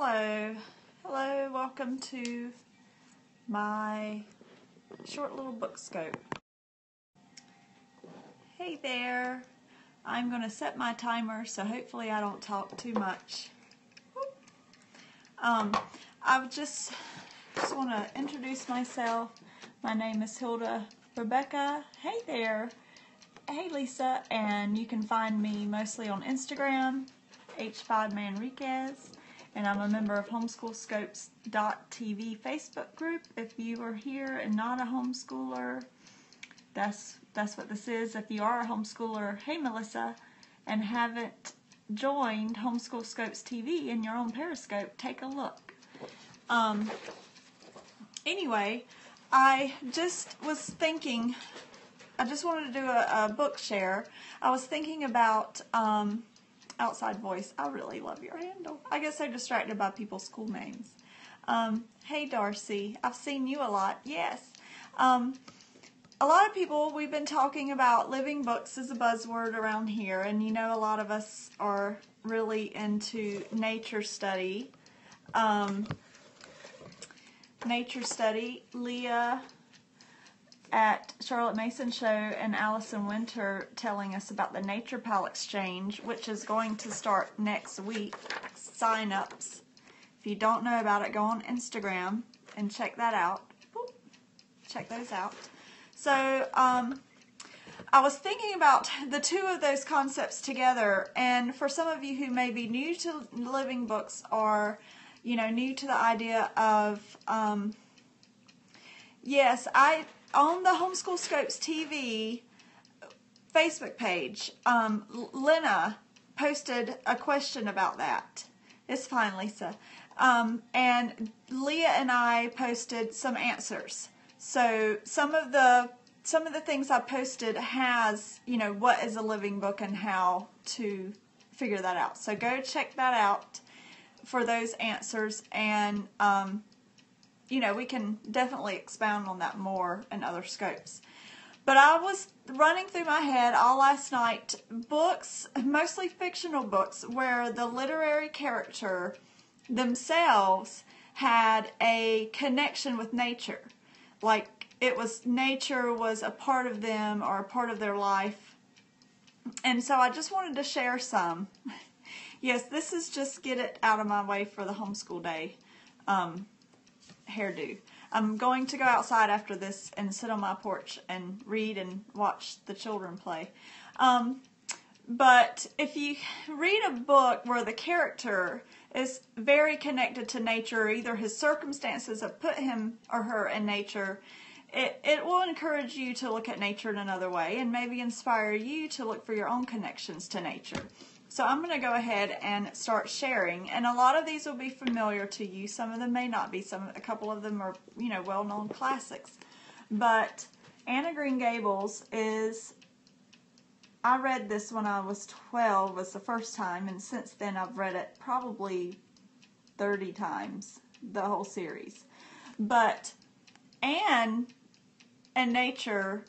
Hello, welcome to my short little book scope. Hey there, I'm going to set my timer so hopefully I don't talk too much. I just want to introduce myself. My name is Hilda Rebecca. Hey there. Hey Lisa, and you can find me mostly on Instagram, H5Manriquez, and I'm a member of Homeschool Scopes.tv Facebook group. If you are here and not a homeschooler, that's what this is. If you are a homeschooler, hey Melissa, and haven't joined Homeschool Scopes TV in your own Periscope, take a look. Anyway, I just was thinking, I just wanted to do a book share. I was thinking about outside voice. I really love your handle. I get so distracted by people's school names. Hey Darcy, I've seen you a lot. Yes. A lot of people, we've been talking about living books as a buzzword around here, and you know a lot of us are really into nature study. Leah at Charlotte Mason Show and Allison Winter telling us about the Nature Pal Exchange, which is going to start next week. Sign-ups. If you don't know about it, go on Instagram and check that out. Check those out. So, I was thinking about the two of those concepts together, and for some of you who may be new to living books or, you know, new to the idea of, yes, on the Homeschool Scopes TV Facebook page, Lena posted a question about that. It's fine, Lisa. And Leah and I posted some answers. So some of the things I posted has, you know, what is a living book and how to figure that out. So go check that out for those answers, and you know, we can definitely expound on that more in other scopes. But I was running through my head all last night books, mostly fictional books, where the literary character themselves had a connection with nature. Like nature was a part of them or a part of their life. And so I just wanted to share some. Yes, this is just get it out of my way for the homeschool day hairdo. I'm going to go outside after this and sit on my porch and read and watch the children play. But if you read a book where the character is very connected to nature, either his circumstances have put him or her in nature, it will encourage you to look at nature in another way and maybe inspire you to look for your own connections to nature. So I'm going to go ahead and start sharing, and a lot of these will be familiar to you. Some of them may not be. A couple of them are, you know, well-known classics. But Anne of Green Gables is, I read this when I was 12, was the first time, and since then I've read it probably 30 times, the whole series. But Anne and nature,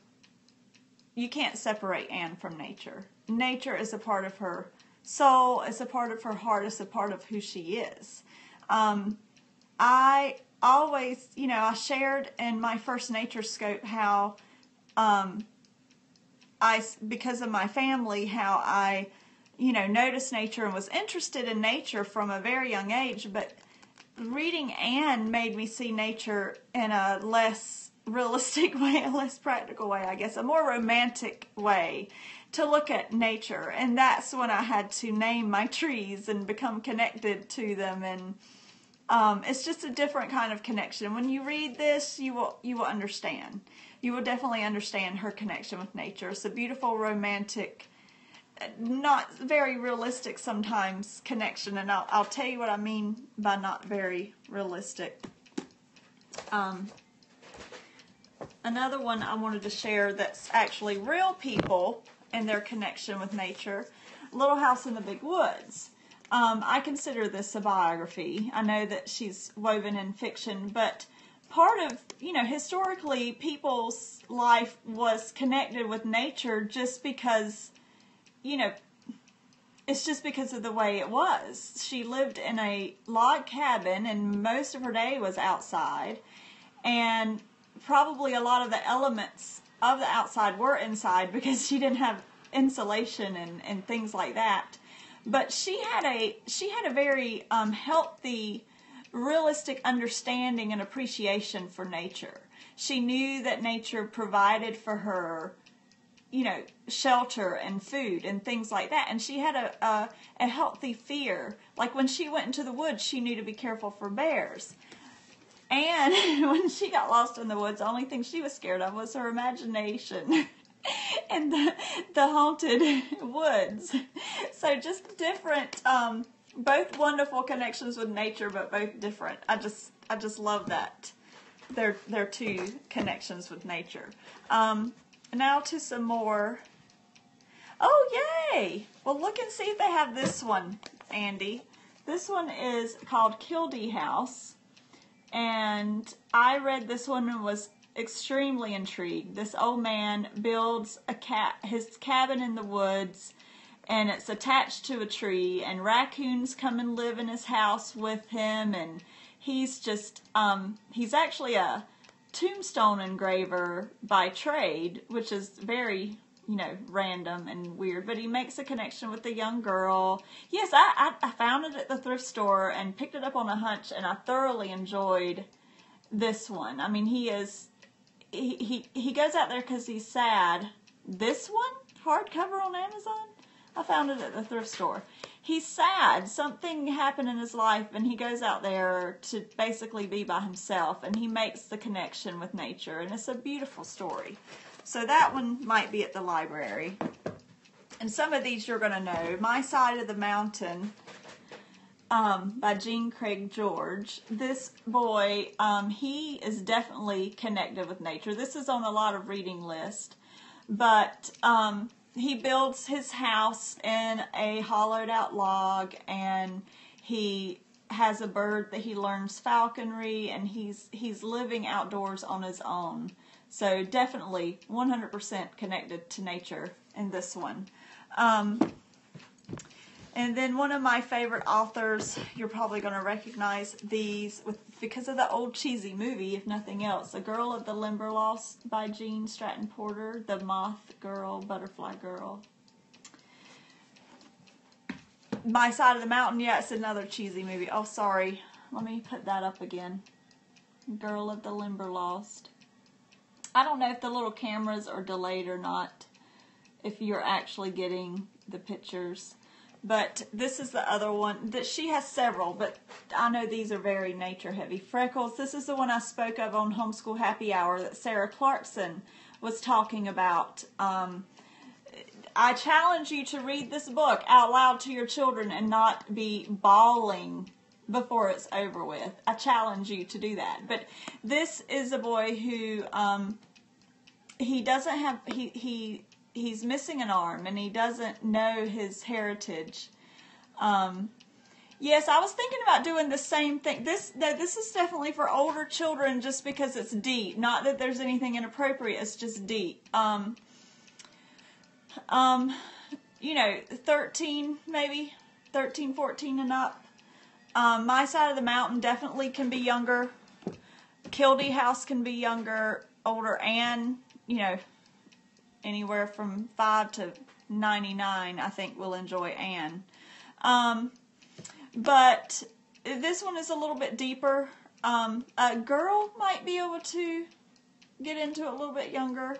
you can't separate Anne from nature. Nature is a part of her soul, it's a part of her heart, it's a part of who she is. I always, you know, I shared in my first nature scope how because of my family, how I, you know, noticed nature and was interested in nature from a very young age, but reading Anne made me see nature in a less realistic way, a less practical way, I guess, a more romantic way to look at nature. And that's when I had to name my trees and become connected to them. And it's just a different kind of connection. When you read this, you will understand. You will definitely understand her connection with nature. It's a beautiful, romantic, not very realistic sometimes connection. And I'll tell you what I mean by not very realistic. Another one I wanted to share that's actually real people and their connection with nature, Little House in the Big Woods. I consider this a biography. I know that she's woven in fiction, but part of, you know, historically people's life was connected with nature just because, you know, it's just because of the way it was. She lived in a log cabin, and most of her day was outside, and probably a lot of the elements of the outside were inside because she didn't have insulation and things like that. But she had a very healthy, realistic understanding and appreciation for nature. She knew that nature provided for her, you know, shelter and food and things like that. And she had a healthy fear. Like when she went into the woods, she knew to be careful for bears. And when she got lost in the woods, the only thing she was scared of was her imagination and the haunted woods. So just different, both wonderful connections with nature, but both different. I just love that. They're two connections with nature. Now to some more. Oh, yay! Well, look and see if they have this one, Andy. This one is called Kildee House. And I read this one and was extremely intrigued. This old man builds his cabin in the woods, and it's attached to a tree, and raccoons come and live in his house with him, and he's just, he's actually a tombstone engraver by trade, which is very, you know, random and weird, but he makes a connection with the young girl. Yes, I found it at the thrift store and picked it up on a hunch, and I thoroughly enjoyed this one. I mean, he goes out there because he's sad. This one, hardcover on Amazon, I found it at the thrift store. He's sad. Something happened in his life, and he goes out there to basically be by himself, and he makes the connection with nature, and it's a beautiful story. So that one might be at the library. And some of these you're going to know. My Side of the Mountain by Jean Craig George. This boy, he is definitely connected with nature. This is on a lot of reading lists. But he builds his house in a hollowed out log, and he has a bird that he learns falconry, and he's living outdoors on his own. So definitely 100% connected to nature in this one. And then one of my favorite authors, you're probably going to recognize these because of the old cheesy movie, if nothing else. The Girl of the Limberlost by Jean Stratton Porter. The Moth Girl, Butterfly Girl. My Side of the Mountain, yeah, it's another cheesy movie. Oh, sorry. Let me put that up again. Girl of the Limberlost. I don't know if the little cameras are delayed or not, if you're actually getting the pictures. But this is the other one. That she has several, but I know these are very nature heavy. Freckles, this is the one I spoke of on Homeschool Happy Hour that Sarah Clarkson was talking about. I challenge you to read this book out loud to your children and not be bawling before it's over with. I challenge you to do that. But this is a boy who he doesn't have he's missing an arm, and he doesn't know his heritage. Yes, I was thinking about doing the same thing. This is definitely for older children just because it's deep. Not that there's anything inappropriate, it's just deep. You know, 13 maybe, 13, 14 and up. My Side of the Mountain definitely can be younger. Kildee House can be younger, older, and, you know, anywhere from 5 to 99, I think, will enjoy Anne. But this one is a little bit deeper. A girl might be able to get into it a little bit younger.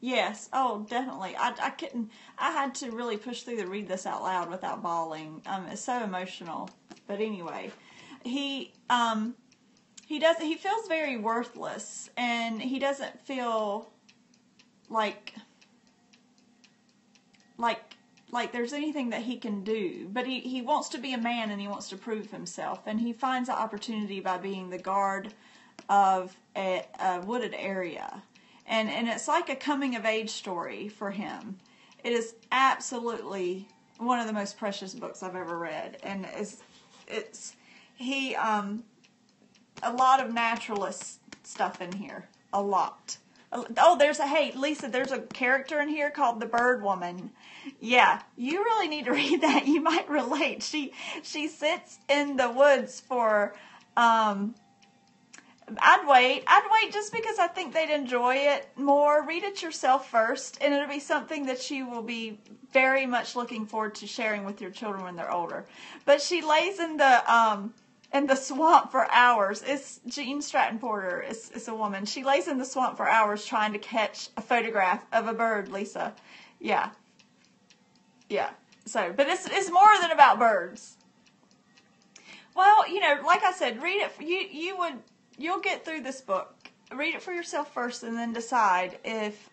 Yes, oh, definitely. I couldn't. I had to really push through to read this out loud without bawling. It's so emotional. But anyway, he feels very worthless, and he doesn't feel like there's anything that he can do. But he wants to be a man, and he wants to prove himself, and he finds the opportunity by being the guard of a wooded area. And it's like a coming-of-age story for him. It is absolutely one of the most precious books I've ever read. And it's a lot of naturalist stuff in here. A lot. Oh, hey, Lisa, there's a character in here called the Bird Woman. Yeah, you really need to read that. You might relate. She sits in the woods for, I'd wait just because I think they'd enjoy it more. Read it yourself first, and it'll be something that you will be very much looking forward to sharing with your children when they're older. But she lays in the swamp for hours. It's Jean Stratton Porter. It's a woman. She lays in the swamp for hours trying to catch a photograph of a bird, Lisa. Yeah. So, but it's more than about birds. Well, like I said, read it. You'll get through this book. Read it for yourself first, and then decide if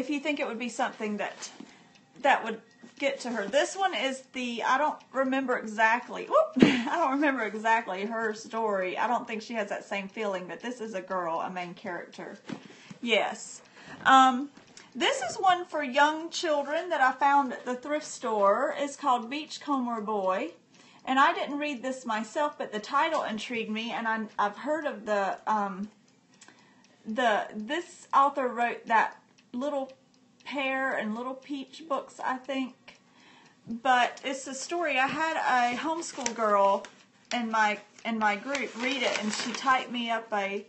you think it would be something that would get to her. This one is I don't remember exactly her story. I don't think she has that same feeling, but this is a girl, a main character. Yes. This is one for young children that I found at the thrift store. It's called Beachcomber Boy. And I didn't read this myself, but the title intrigued me, and I've heard of this author wrote that Little Pear and Little Peach books, I think. But it's a story. I had a homeschool girl in my group read it, and she typed me up a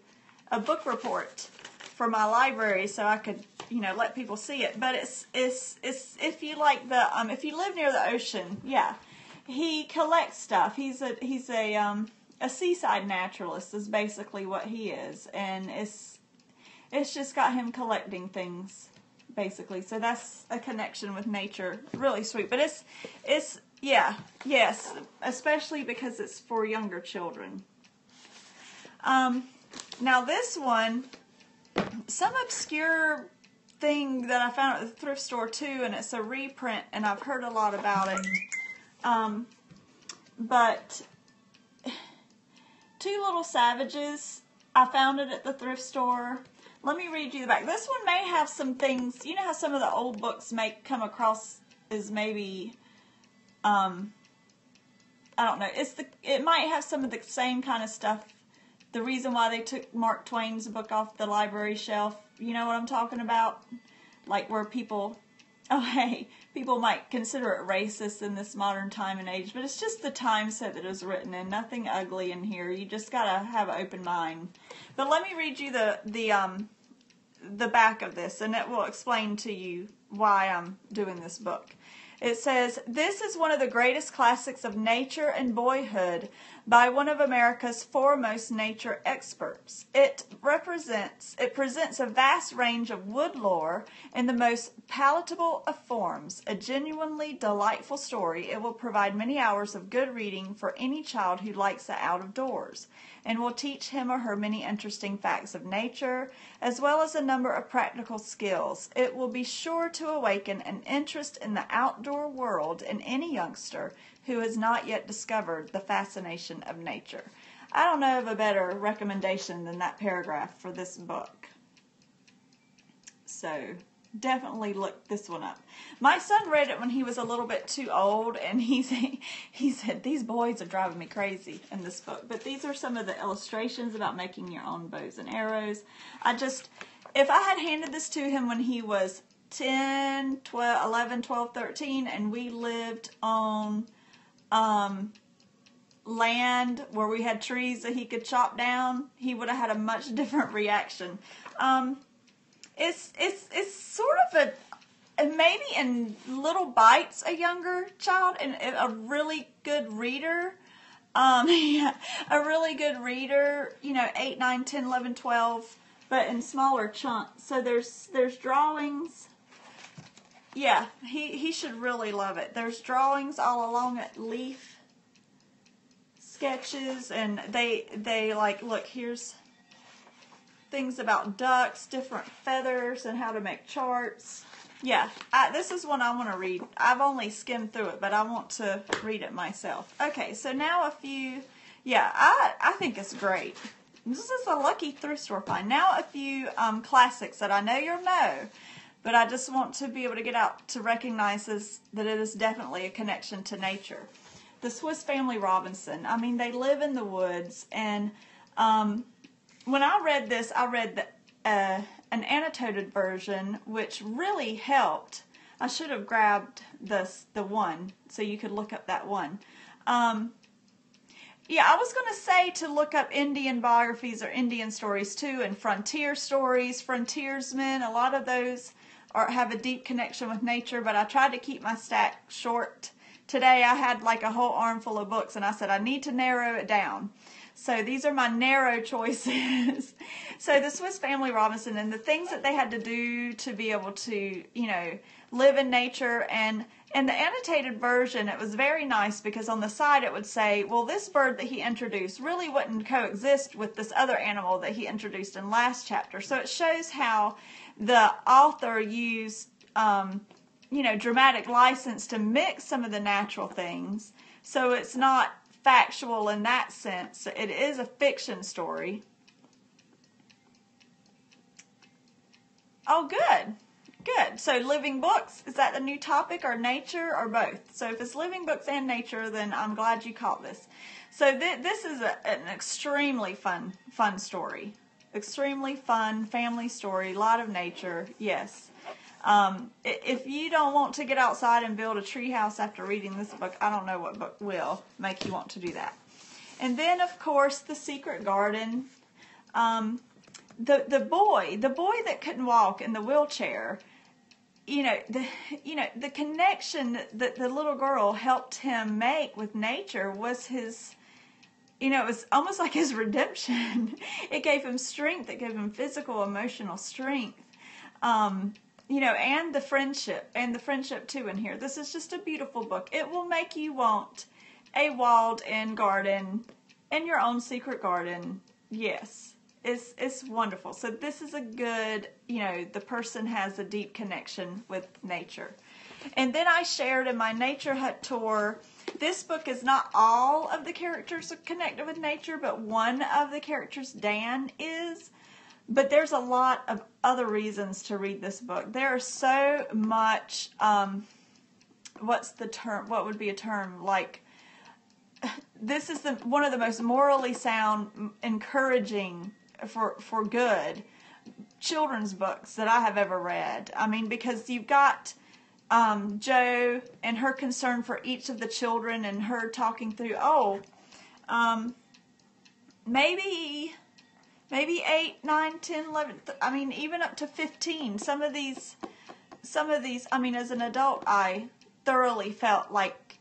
book report for my library so I could let people see it. But it's if you like if you live near the ocean, yeah. He collects stuff. He's a seaside naturalist is basically what he is, and it's just got him collecting things basically. So that's a connection with nature, really sweet. But yes, especially because it's for younger children. Now this one, some obscure thing that I found at the thrift store too, and it's a reprint, and I've heard a lot about it. But Two Little Savages, I found it at the thrift store. Let me read you the back. This one may have some things, you know how some of the old books may come across as maybe, I don't know, it might have some of the same kind of stuff. The reason why they took Mark Twain's book off the library shelf, you know what I'm talking about? Like where people might consider it racist in this modern time and age, but it's just the time set that it was written in. Nothing ugly in here. You just gotta have an open mind. But let me read you the back of this, and it will explain to you why I'm doing this book. It says, "This is one of the greatest classics of nature and boyhood by one of America's foremost nature experts. It presents a vast range of wood lore in the most palatable of forms. A genuinely delightful story. It will provide many hours of good reading for any child who likes the out of doors, and will teach him or her many interesting facts of nature, as well as a number of practical skills. It will be sure to awaken an interest in the outdoor world in any youngster who has not yet discovered the fascination of nature." I don't know of a better recommendation than that paragraph for this book. So definitely look this one up. My son read it when he was a little bit too old, and he said, "These boys are driving me crazy in this book." But these are some of the illustrations about making your own bows and arrows. If I had handed this to him when he was 10, 12, 11, 12, 13, and we lived on land where we had trees that he could chop down, he would have had a much different reaction. It's sort of maybe in little bites a younger child, and a really good reader. A really good reader, 8, 9, 10, 11, 12, but in smaller chunks. So there's drawings. Yeah, he should really love it. There's drawings all along it, leaf sketches, and they like, look, here's things about ducks, different feathers, and how to make charts. Yeah, this is one I want to read. I've only skimmed through it, but I want to read it myself. Okay, so now a few, I think it's great. This is a lucky thrift store find. Now a few classics that I know you'll know, but I just want to be able to get out to recognize that it is definitely a connection to nature. The Swiss Family Robinson. I mean, they live in the woods, and when I read this, I read an annotated version, which really helped. I should have grabbed the one so you could look up that one. Yeah, I was going to say to look up Indian biographies or Indian stories too, and frontier stories, frontiersmen. A lot of those have a deep connection with nature, but I tried to keep my stack short. Today I had like a whole armful of books, and I said I need to narrow it down. So these are my narrow choices. So the Swiss Family Robinson and the things that they had to do to be able to, you know, live in nature. And in the annotated version, it was very nice because on the side it would say, well, this bird that he introduced really wouldn't coexist with this other animal that he introduced in last chapter. So it shows how the author used, you know, dramatic license to mix some of the natural things. So it's not factual in that sense. It is a fiction story. Oh, good. Good. So living books, is that the new topic, or nature, or both? So if it's living books and nature, then I'm glad you caught this. So this is an extremely fun story. Extremely fun family story, a lot of nature, yes. If you don't want to get outside and build a tree house after reading this book, I don't know what book will make you want to do that. And then, of course, The Secret Garden. The boy that couldn't walk in the wheelchair, the connection that the little girl helped him make with nature was his, it was almost like his redemption. It gave him strength. It gave him physical, emotional strength. And the friendship too in here. This is just a beautiful book. It will make you want a walled-in garden in your own secret garden. Yes, it's wonderful. So this is a good, the person has a deep connection with nature. And then I shared in my Nature Hut tour, this book is not all of the characters are connected with nature, but one of the characters, Dan, is. But there's a lot of other reasons to read this book. There are so much, what's the term? What would be a term? Like, this is one of the most morally sound, encouraging for good children's books that I have ever read. I mean, because you've got Jo and her concern for each of the children, and her talking through, maybe 8, 9, 10, 11, even up to 15. Some of these, as an adult, I thoroughly felt like,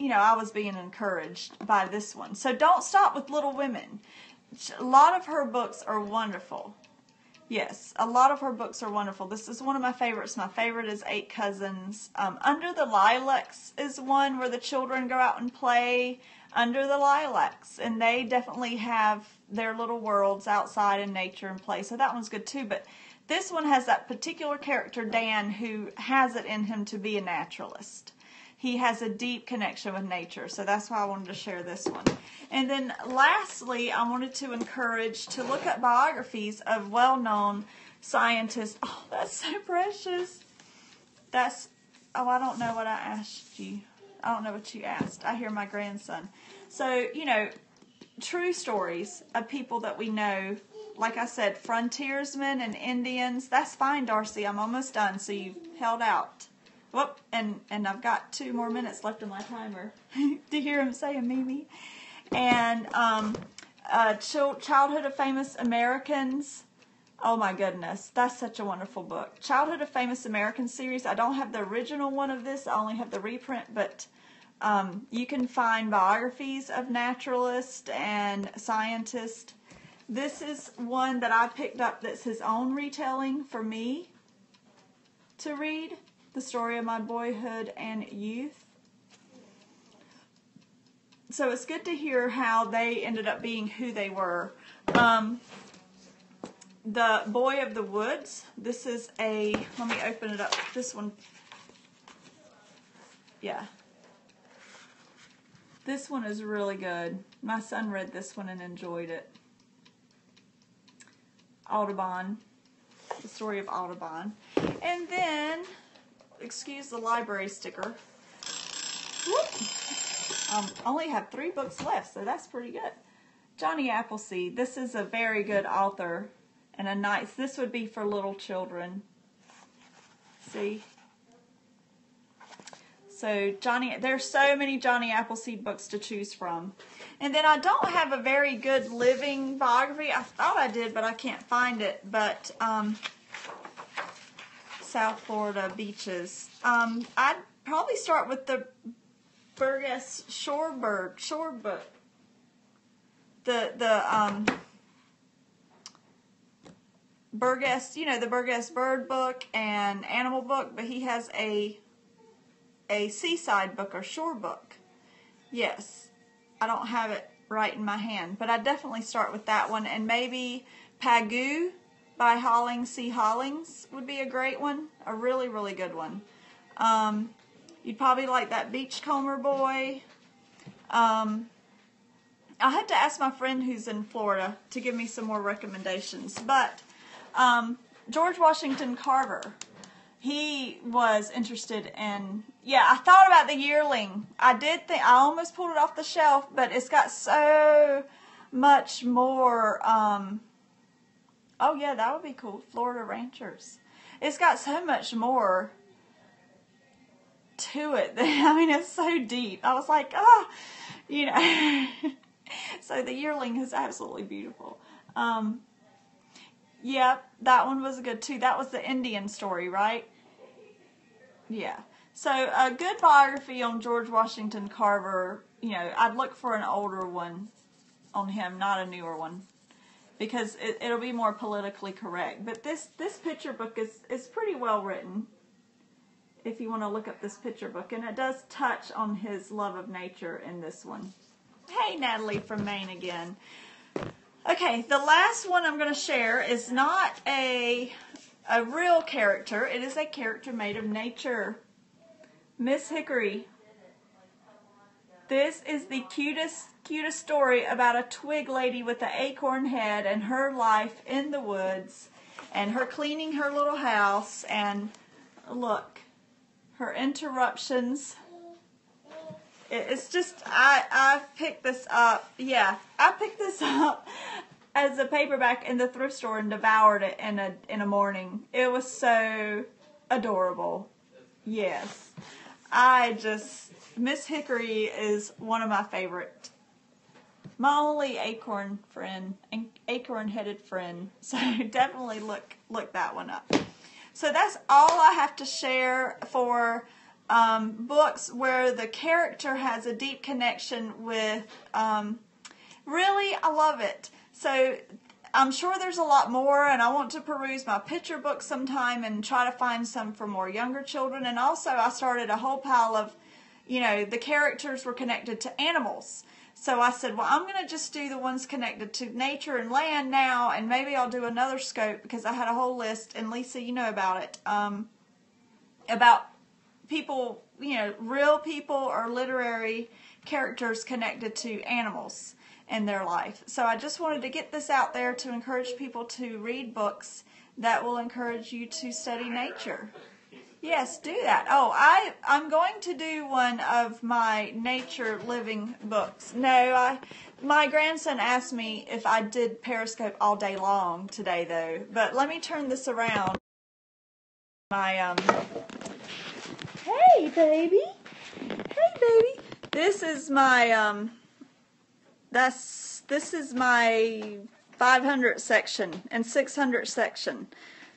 I was being encouraged by this one. So don't stop with Little Women. A lot of her books are wonderful. Yes, a lot of her books are wonderful. This is one of my favorites. My favorite is 8 Cousins. Under the Lilacs is one where the children go out and play under the lilacs, and they definitely have their little worlds outside in nature and play. So that one's good too. But this one has that particular character, Dan, who has it in him to be a naturalist. He has a deep connection with nature, so that's why I wanted to share this one. And then lastly, I wanted to encourage to look at biographies of well-known scientists. Oh, that's so precious. I don't know what I asked you. I don't know what you asked. I hear my grandson. So, true stories of people that we know. Like I said, frontiersmen and Indians. That's fine, Darcy. I'm almost done, so you held out. Whoop, and I've got 2 more minutes left on my timer to hear him say Mimi. And Childhood of Famous Americans. Oh my goodness, that's such a wonderful book. Childhood of Famous Americans series. I don't have the original one of this. I only have the reprint, but you can find biographies of naturalists and scientists. This is one that I picked up that's his own retelling for me to read. The story of my boyhood and youth. So it's good to hear how they ended up being who they were. The Boy of the Woods. This is let me open it up. This one. Yeah. This one is really good. My son read this one and enjoyed it. Audubon. The story of Audubon. And then, excuse the library sticker. Whoop. Only have 3 books left, so that's pretty good. Johnny Appleseed. This is a very good author, and a nice, this would be for little children. See? So there's so many Johnny Appleseed books to choose from. And then I don't have a very good living biography. I thought I did, but I can't find it. But South Florida beaches. I'd probably start with the Burgess Shore book. The Burgess, the Burgess bird book and animal book, but he has a seaside book or shore book. Yes, I don't have it right in my hand, but I definitely start with that one, and maybe Pagoo by Hollings C. Hollings would be a great one, a really, really good one. You'd probably like that Beachcomber boy. I'll have to ask my friend who's in Florida to give me some more recommendations. But George Washington Carver, he was interested in, I thought about the yearling. I almost pulled it off the shelf, but it's got so much more, oh yeah, that would be cool, Florida Ranchers. It's got so much more to it. It's so deep. I was like, So the yearling is absolutely beautiful. Yeah, that one was good too. That was the Indian story, right? Yeah. So a good biography on George Washington Carver, I'd look for an older one on him, not a newer one, because it'll be more politically correct. But this picture book is pretty well written, if you want to look up this picture book. And it does touch on his love of nature in this one. Hey, Natalie from Maine again. Okay, the last one I'm going to share is not a real character. It is a character made of nature. Miss Hickory. This is the cutest story about a twig lady with an acorn head and her life in the woods and her cleaning her little house, and look, her interruptions. It's just, I picked this up. Yeah, I picked this up as a paperback in the thrift store and devoured it in a morning. It was so adorable. Yes. Miss Hickory is one of my favorite. My only acorn friend, acorn-headed friend. So definitely look that one up. So that's all I have to share for books where the character has a deep connection with, really, I love it. So I'm sure there's a lot more, and I want to peruse my picture book sometime and try to find some for more younger children. And also I started a whole pile of, the characters were connected to animals. So I said, well, I'm going to just do the ones connected to nature and land now, and maybe I'll do another scope, because I had a whole list, and Lisa, you know about it, about people, real people or literary characters connected to animals in their life. So I just wanted to get this out there to encourage people to read books that will encourage you to study nature. Yes, do that. Oh, I'm going to do one of my nature living books. No, my grandson asked me if I did Periscope all day long today, though. But let me turn this around. My hey, baby. Hey, baby. This is my this is my 500 section and 600 section.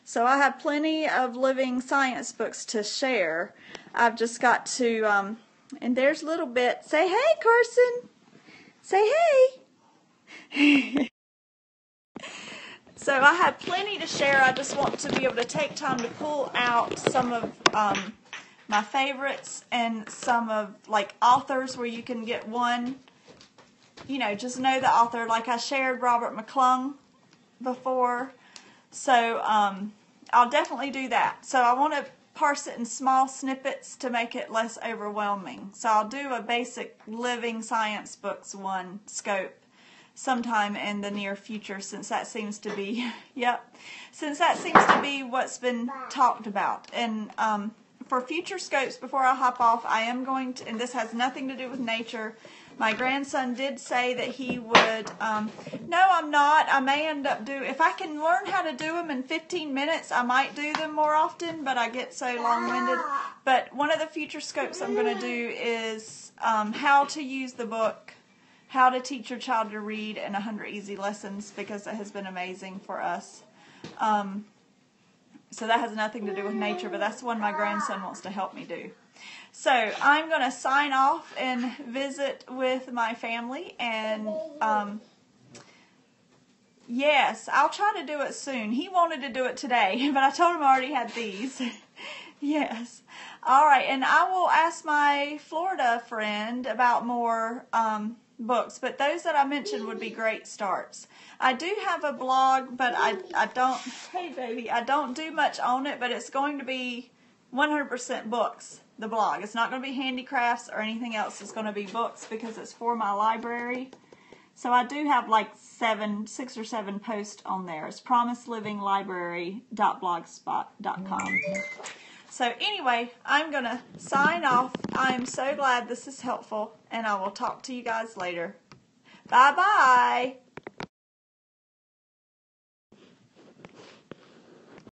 So I have plenty of living science books to share. I've just got to, and there's a little bit. Say hey, Carson. Say hey. So I have plenty to share. I just want to be able to take time to pull out some of my favorites and some of, like, authors where you can get one, just know the author. Like I shared Robert McClung before. So I'll definitely do that. So I want to parse it in small snippets to make it less overwhelming. So I'll do a basic living science books one scope sometime in the near future, since that seems to be, since that seems to be what's been talked about. And for future scopes, before I hop off, I am going to, and this has nothing to do with nature. My grandson did say that he would, no, I'm not. I may end up if I can learn how to do them in 15 minutes, I might do them more often, but I get so long-winded. But one of the future scopes I'm going to do is how to use the book, how to teach your child to read in 100 easy lessons, because it has been amazing for us. So that has nothing to do with nature, but that's one my grandson wants to help me do. So I'm going to sign off and visit with my family, and yes, I'll try to do it soon. He wanted to do it today, but I told him I already had these. Yes. All right, and I will ask my Florida friend about more books, but those that I mentioned would be great starts. I do have a blog, but I don't, hey baby, I don't do much on it, but it's going to be 100% books, the blog. It's not going to be handicrafts or anything else. It's going to be books because it's for my library. So I do have like 6 or 7 posts on there. It's promiselivinglibrary.blogspot.com. So anyway, I'm going to sign off. I'm so glad this is helpful, and I will talk to you guys later. Bye-bye.